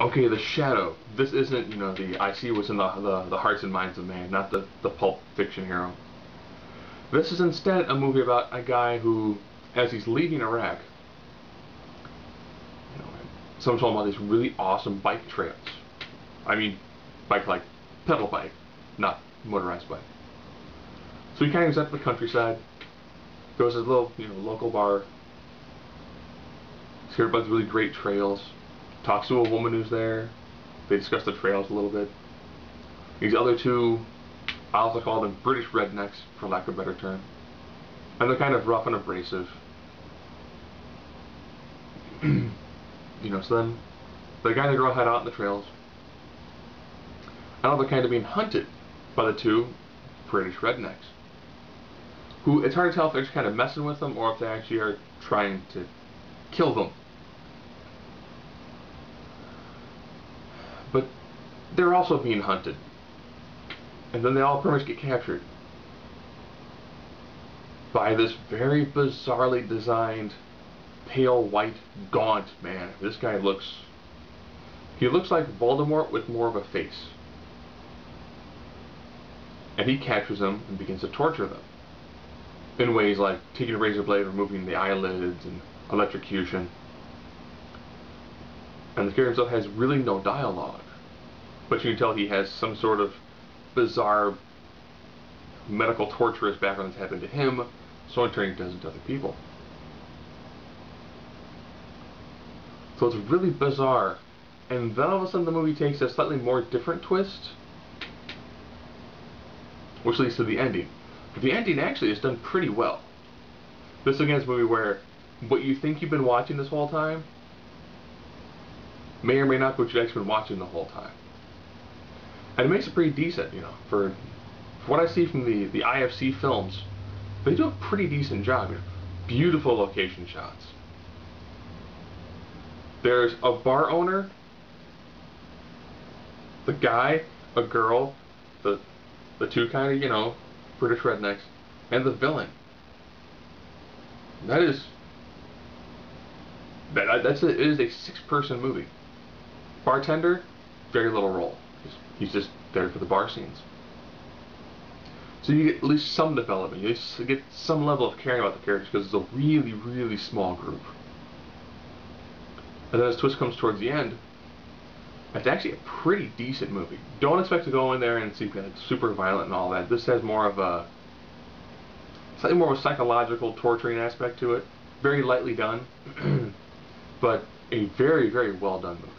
Okay, the shadow. This isn't, the I see what's in the hearts and minds of man, not the pulp fiction hero. This is instead a movie about a guy who, as he's leaving Iraq, you know, someone's talking about these really awesome bike trails. I mean, bike like pedal bike, not motorized bike. So he kind of goes out to the countryside, goes to a little, local bar, hears about these really great trails, talks to a woman who's there. They discuss the trails a little bit. These other two, I also call them British rednecks, for lack of a better term. And they're kind of rough and abrasive. So then the guy and the girl head out in the trails. And now they're kind of being hunted by the two British rednecks. Who, it's hard to tell if they're just kind of messing with them or if they actually are trying to kill them. But they're also being hunted. And then they all pretty much get captured by this very bizarrely designed pale white gaunt man. This guy looks like Voldemort with more of a face. And he captures them and begins to torture them in ways like taking a razor blade, removing the eyelids, and electrocution. And the character himself has really no dialogue, but you can tell he has some sort of bizarre medical torturous background that's happened to him, so in turn he does it to other people. So it's really bizarre, and then all of a sudden the movie takes a slightly more different twist, which leads to the ending. But the ending actually is done pretty well. This again is a movie where what you think you've been watching this whole time may or may not be what you've actually been watching the whole time. And it makes it pretty decent, for what I see from the IFC films. They do a pretty decent job. Beautiful location shots. There's a bar owner, the guy, a girl, the two kind of, British rednecks, and the villain. It is a 6-person movie. Bartender, very little role. He's just there for the bar scenes. So you get at least some development. You get some level of caring about the characters because it's a really, really small group. And then as twist comes towards the end, it's actually a pretty decent movie. Don't expect to go in there and see like super violent and all that. This has more of a slightly more of a psychological torturing aspect to it. Very lightly done, but a very, very well done movie.